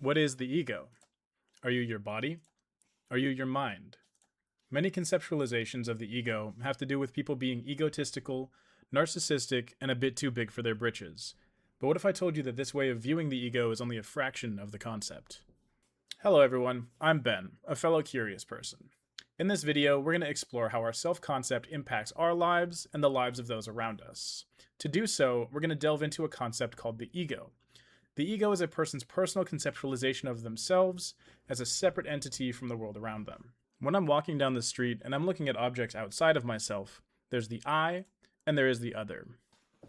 What is the ego? Are you your body? Are you your mind? Many conceptualizations of the ego have to do with people being egotistical, narcissistic, and a bit too big for their britches. But what if I told you that this way of viewing the ego is only a fraction of the concept? Hello everyone, I'm Ben, a fellow curious person. In this video, we're going to explore how our self-concept impacts our lives and the lives of those around us. To do so, we're going to delve into a concept called the ego. The ego is a person's personal conceptualization of themselves as a separate entity from the world around them. When I'm walking down the street and I'm looking at objects outside of myself, there's the I and there is the other.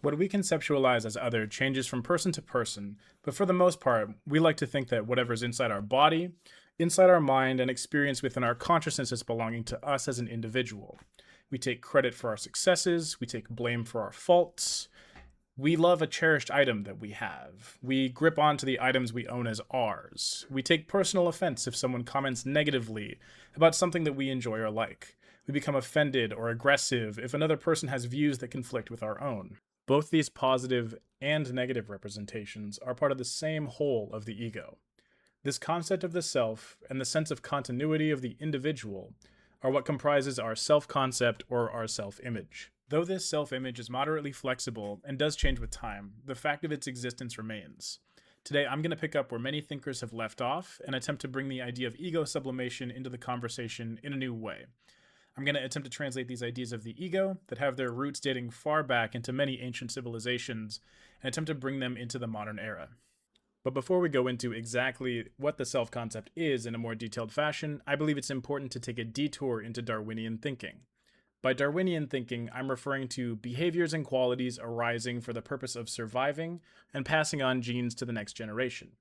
What we conceptualize as other changes from person to person, but for the most part, we like to think that whatever's inside our body, inside our mind, and experience within our consciousness is belonging to us as an individual. We take credit for our successes, we take blame for our faults. We love a cherished item that we have. We grip onto the items we own as ours. We take personal offense if someone comments negatively about something that we enjoy or like. We become offended or aggressive if another person has views that conflict with our own. Both these positive and negative representations are part of the same whole of the ego. This concept of the self and the sense of continuity of the individual are what comprises our self-concept or our self-image. Though this self-image is moderately flexible and does change with time, the fact of its existence remains. Today, I'm going to pick up where many thinkers have left off and attempt to bring the idea of ego sublimation into the conversation in a new way. I'm going to attempt to translate these ideas of the ego that have their roots dating far back into many ancient civilizations and attempt to bring them into the modern era. But before we go into exactly what the self-concept is in a more detailed fashion, I believe it's important to take a detour into Darwinian thinking. By Darwinian thinking, I'm referring to behaviors and qualities arising for the purpose of surviving and passing on genes to the next generation.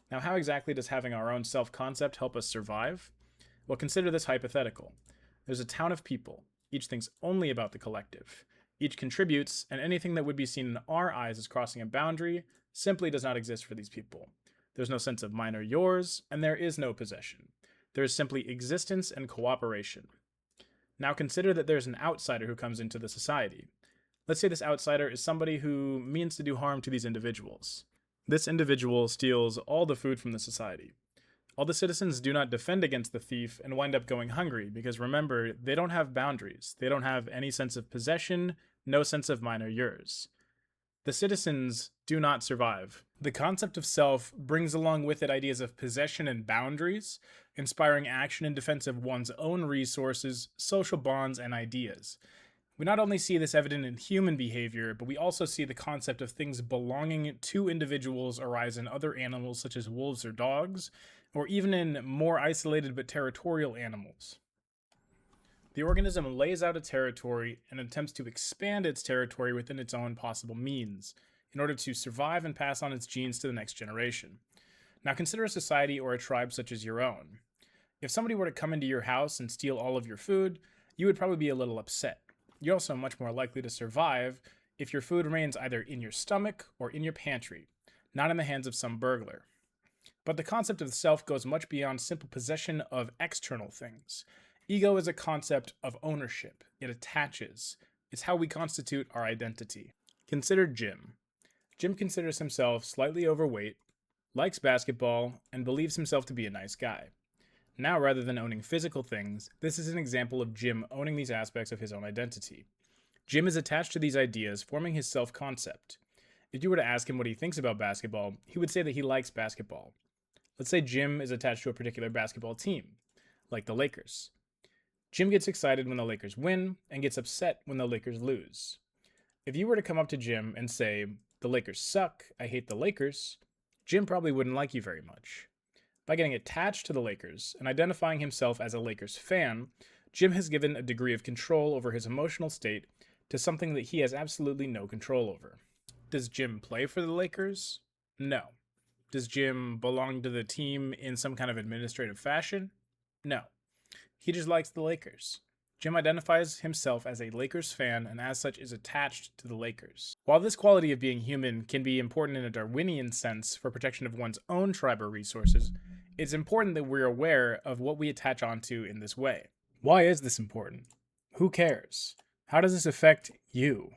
Now, how exactly does having our own self-concept help us survive? Well, consider this hypothetical. There's a town of people. Each thinks only about the collective. Each contributes, and anything that would be seen in our eyes as crossing a boundary simply does not exist for these people. There's no sense of mine or yours, and there is no possession. There is simply existence and cooperation. Now consider that there's an outsider who comes into the society. Let's say this outsider is somebody who means to do harm to these individuals. This individual steals all the food from the society. All the citizens do not defend against the thief and wind up going hungry because remember, they don't have boundaries. They don't have any sense of possession, no sense of mine or yours. The citizens do not survive. The concept of self brings along with it ideas of possession and boundaries, inspiring action in defense of one's own resources, social bonds, and ideas. We not only see this evident in human behavior, but we also see the concept of things belonging to individuals arise in other animals such as wolves or dogs, or even in more isolated but territorial animals. The organism lays out a territory and attempts to expand its territory within its own possible means in order to survive and pass on its genes to the next generation. Now consider a society or a tribe such as your own. If somebody were to come into your house and steal all of your food, you would probably be a little upset. You're also much more likely to survive if your food remains either in your stomach or in your pantry, not in the hands of some burglar. But the concept of the self goes much beyond simple possession of external things. Ego is a concept of ownership. It attaches. It's how we constitute our identity. Consider Jim. Jim considers himself slightly overweight, likes basketball, and believes himself to be a nice guy. Now, rather than owning physical things, this is an example of Jim owning these aspects of his own identity. Jim is attached to these ideas, forming his self-concept. If you were to ask him what he thinks about basketball, he would say that he likes basketball. Let's say Jim is attached to a particular basketball team, like the Lakers. Jim gets excited when the Lakers win and gets upset when the Lakers lose. If you were to come up to Jim and say, "The Lakers suck, I hate the Lakers," Jim probably wouldn't like you very much. By getting attached to the Lakers and identifying himself as a Lakers fan, Jim has given a degree of control over his emotional state to something that he has absolutely no control over. Does Jim play for the Lakers? No. Does Jim belong to the team in some kind of administrative fashion? No. He just likes the Lakers. Jim identifies himself as a Lakers fan and as such is attached to the Lakers. While this quality of being human can be important in a Darwinian sense for protection of one's own tribe or resources, it's important that we're aware of what we attach onto in this way. Why is this important? Who cares? How does this affect you?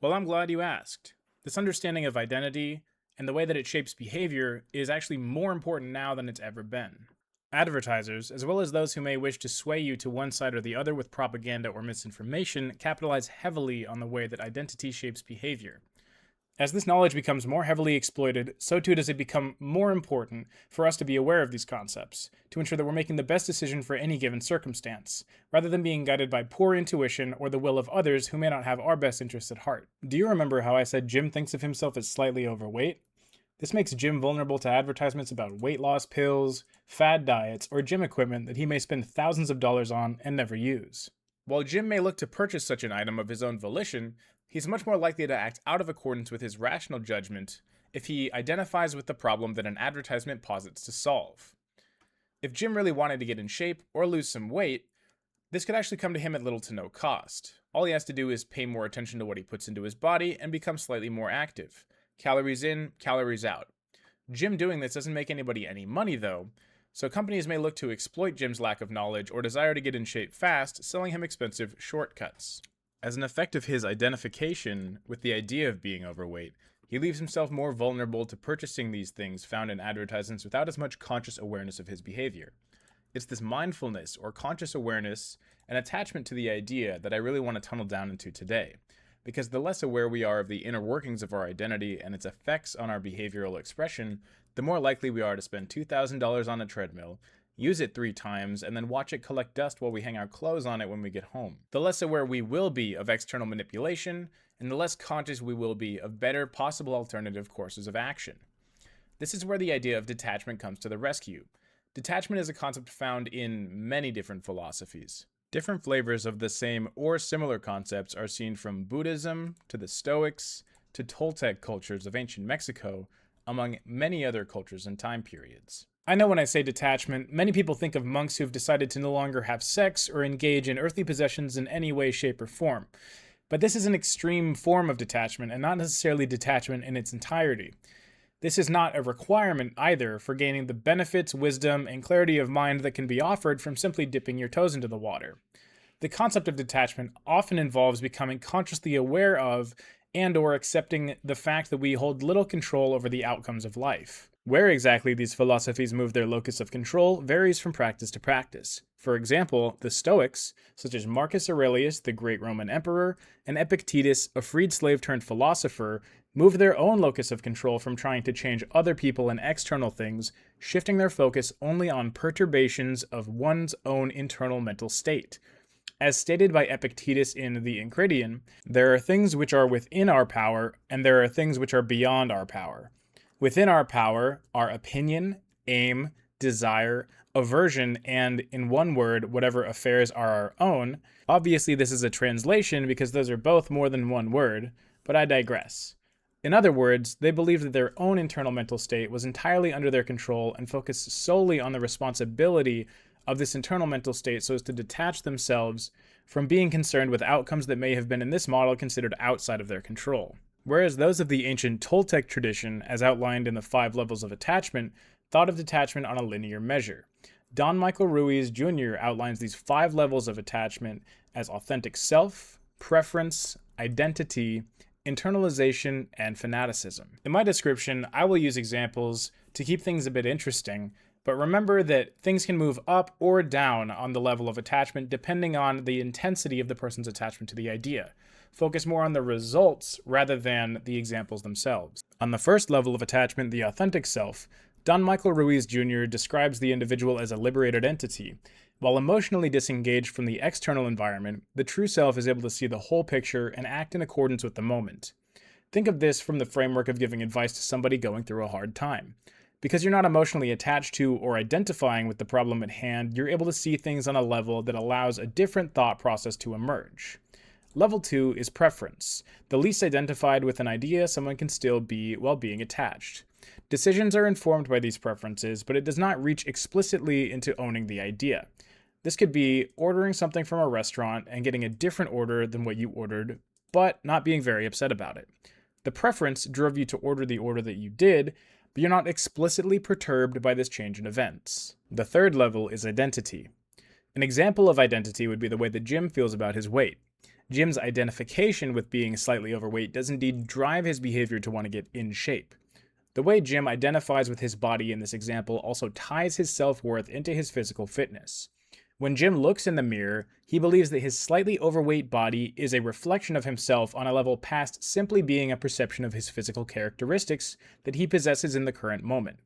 Well, I'm glad you asked. This understanding of identity and the way that it shapes behavior is actually more important now than it's ever been. Advertisers, as well as those who may wish to sway you to one side or the other with propaganda or misinformation, capitalize heavily on the way that identity shapes behavior. As this knowledge becomes more heavily exploited, so too does it become more important for us to be aware of these concepts, to ensure that we're making the best decision for any given circumstance, rather than being guided by poor intuition or the will of others who may not have our best interests at heart. Do you remember how I said Jim thinks of himself as slightly overweight? This makes Jim vulnerable to advertisements about weight loss pills, fad diets, or gym equipment that he may spend thousands of dollars on and never use. While Jim may look to purchase such an item of his own volition, he's much more likely to act out of accordance with his rational judgment if he identifies with the problem that an advertisement posits to solve. If Jim really wanted to get in shape or lose some weight, this could actually come to him at little to no cost. All he has to do is pay more attention to what he puts into his body and become slightly more active. Calories in, calories out. Jim doing this doesn't make anybody any money though, so companies may look to exploit Jim's lack of knowledge or desire to get in shape fast, selling him expensive shortcuts. As an effect of his identification with the idea of being overweight, he leaves himself more vulnerable to purchasing these things found in advertisements without as much conscious awareness of his behavior. It's this mindfulness or conscious awareness and attachment to the idea that I really want to tunnel down into today, because the less aware we are of the inner workings of our identity and its effects on our behavioral expression, the more likely we are to spend $2,000 on a treadmill, use it 3 times, and then watch it collect dust while we hang our clothes on it when we get home. The less aware we will be of external manipulation, and the less conscious we will be of better possible alternative courses of action. This is where the idea of detachment comes to the rescue. Detachment is a concept found in many different philosophies. Different flavors of the same or similar concepts are seen from Buddhism to the Stoics to Toltec cultures of ancient Mexico, among many other cultures and time periods. I know when I say detachment, many people think of monks who've decided to no longer have sex or engage in earthly possessions in any way, shape, or form. But this is an extreme form of detachment and not necessarily detachment in its entirety. This is not a requirement either for gaining the benefits, wisdom, and clarity of mind that can be offered from simply dipping your toes into the water. The concept of detachment often involves becoming consciously aware of and/or accepting the fact that we hold little control over the outcomes of life. Where exactly these philosophies move their locus of control varies from practice to practice. For example, the Stoics, such as Marcus Aurelius, the great Roman emperor, and Epictetus, a freed slave turned philosopher, moved their own locus of control from trying to change other people and external things, shifting their focus only on perturbations of one's own internal mental state. As stated by Epictetus in the Enchiridion, there are things which are within our power, and there are things which are beyond our power. Within our power are opinion, aim, desire, aversion, and, in one word, whatever affairs are our own. Obviously, this is a translation because those are both more than one word, but I digress. In other words, they believed that their own internal mental state was entirely under their control and focused solely on the responsibility of this internal mental state so as to detach themselves from being concerned with outcomes that may have been in this model considered outside of their control. Whereas those of the ancient Toltec tradition, as outlined in the 5 levels of attachment, thought of detachment on a linear measure. Don Michael Ruiz Jr. outlines these 5 levels of attachment as authentic self, preference, identity, internalization, and fanaticism. In my description, I will use examples to keep things a bit interesting, but remember that things can move up or down on the level of attachment depending on the intensity of the person's attachment to the idea. Focus more on the results rather than the examples themselves. On the first level of attachment, the authentic self, Don Michael Ruiz Jr. describes the individual as a liberated entity. While emotionally disengaged from the external environment, the true self is able to see the whole picture and act in accordance with the moment. Think of this from the framework of giving advice to somebody going through a hard time. Because you're not emotionally attached to or identifying with the problem at hand, you're able to see things on a level that allows a different thought process to emerge. Level 2 is preference. The least identified with an idea someone can still be while being attached. Decisions are informed by these preferences, but it does not reach explicitly into owning the idea. This could be ordering something from a restaurant and getting a different order than what you ordered, but not being very upset about it. The preference drove you to order the order that you did, but you're not explicitly perturbed by this change in events. The third level is identity. An example of identity would be the way that Jim feels about his weight. Jim's identification with being slightly overweight does indeed drive his behavior to want to get in shape. The way Jim identifies with his body in this example also ties his self-worth into his physical fitness. When Jim looks in the mirror, he believes that his slightly overweight body is a reflection of himself on a level past simply being a perception of his physical characteristics that he possesses in the current moment.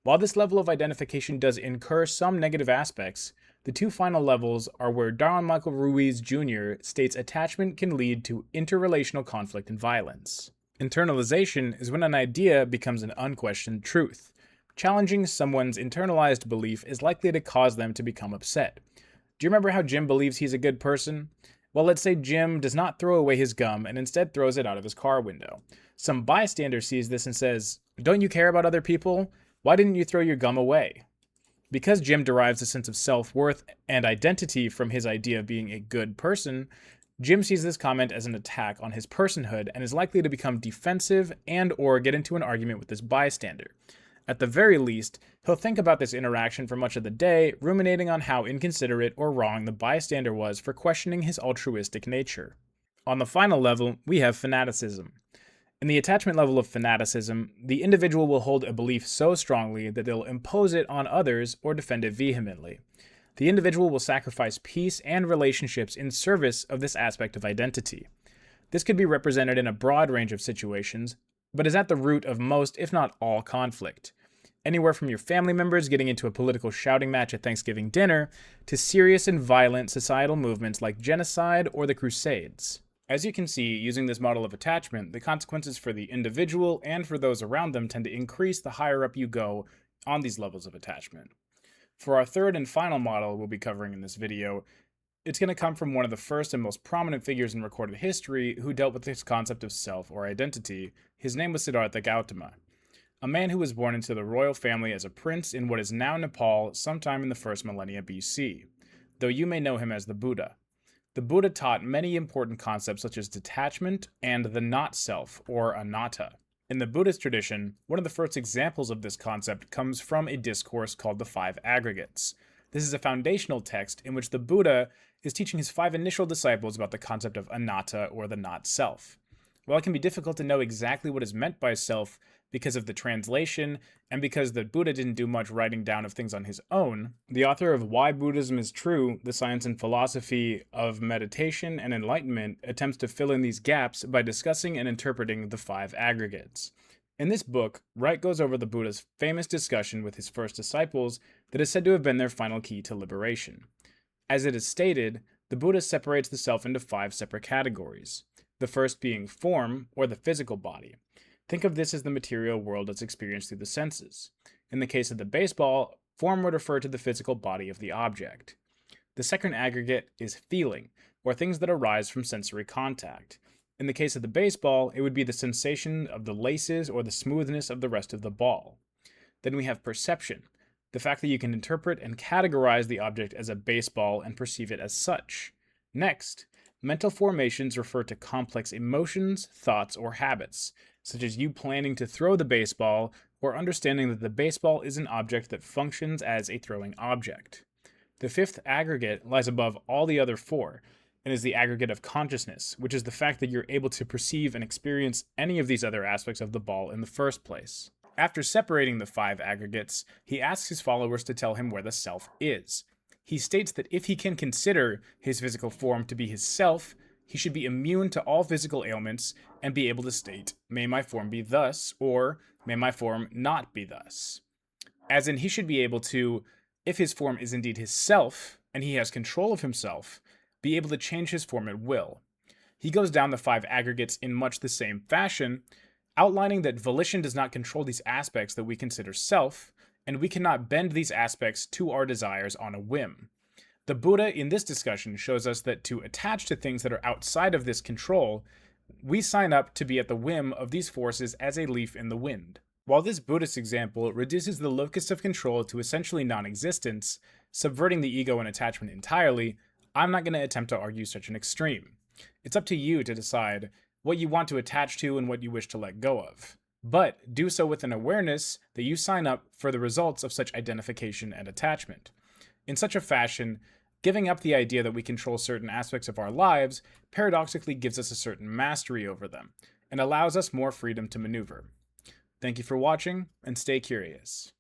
While this level of identification does incur some negative aspects, the two final levels are where Don Michael Ruiz Jr. states attachment can lead to interrelational conflict and violence. Internalization is when an idea becomes an unquestioned truth. Challenging someone's internalized belief is likely to cause them to become upset. Do you remember how Jim believes he's a good person? Well, let's say Jim does not throw away his gum and instead throws it out of his car window. Some bystander sees this and says, "Don't you care about other people? Why didn't you throw your gum away?" Because Jim derives a sense of self-worth and identity from his idea of being a good person, Jim sees this comment as an attack on his personhood and is likely to become defensive and or get into an argument with this bystander. At the very least, he'll think about this interaction for much of the day, ruminating on how inconsiderate or wrong the bystander was for questioning his altruistic nature. On the final level, we have fanaticism. In the attachment level of fanaticism, the individual will hold a belief so strongly that they'll impose it on others or defend it vehemently. The individual will sacrifice peace and relationships in service of this aspect of identity. This could be represented in a broad range of situations, but is at the root of most, if not all, conflict. Anywhere from your family members getting into a political shouting match at Thanksgiving dinner to serious and violent societal movements like genocide or the Crusades. As you can see, using this model of attachment, the consequences for the individual and for those around them tend to increase the higher up you go on these levels of attachment. For our third and final model we'll be covering in this video, it's going to come from one of the first and most prominent figures in recorded history who dealt with this concept of self or identity. His name was Siddhartha Gautama, a man who was born into the royal family as a prince in what is now Nepal sometime in the first millennia BC, though you may know him as the Buddha. The Buddha taught many important concepts such as detachment and the not-self, or anatta. In the Buddhist tradition, one of the first examples of this concept comes from a discourse called the Five Aggregates. This is a foundational text in which the Buddha is teaching his 5 initial disciples about the concept of anatta, or the not-self. While it can be difficult to know exactly what is meant by self because of the translation, and because the Buddha didn't do much writing down of things on his own, the author of Why Buddhism is True, The Science and Philosophy of Meditation and Enlightenment attempts to fill in these gaps by discussing and interpreting the 5 aggregates. In this book, Wright goes over the Buddha's famous discussion with his first disciples that is said to have been their final key to liberation. As it is stated, the Buddha separates the self into 5 separate categories, the first being form, or the physical body. Think of this as the material world as experienced through the senses. In the case of the baseball, form would refer to the physical body of the object. The second aggregate is feeling, or things that arise from sensory contact. In the case of the baseball, it would be the sensation of the laces or the smoothness of the rest of the ball. Then we have perception, the fact that you can interpret and categorize the object as a baseball and perceive it as such. Next, mental formations refer to complex emotions, thoughts, or habits, such as you planning to throw the baseball or understanding that the baseball is an object that functions as a throwing object. The fifth aggregate lies above all the other 4 and is the aggregate of consciousness, which is the fact that you're able to perceive and experience any of these other aspects of the ball in the first place. After separating the 5 aggregates, he asks his followers to tell him where the self is. He states that if he can consider his physical form to be his self, he should be immune to all physical ailments and be able to state, "May my form be thus," or "May my form not be thus." As in, he should be able to, if his form is indeed his self, and he has control of himself, be able to change his form at will. He goes down the 5 aggregates in much the same fashion, outlining that volition does not control these aspects that we consider self, and we cannot bend these aspects to our desires on a whim. The Buddha in this discussion shows us that to attach to things that are outside of this control, we sign up to be at the whim of these forces as a leaf in the wind. While this Buddhist example reduces the locus of control to essentially non-existence, subverting the ego and attachment entirely, I'm not going to attempt to argue such an extreme. It's up to you to decide what you want to attach to and what you wish to let go of. But do so with an awareness that you sign up for the results of such identification and attachment. In such a fashion, giving up the idea that we control certain aspects of our lives paradoxically gives us a certain mastery over them, and allows us more freedom to maneuver. Thank you for watching, and stay curious.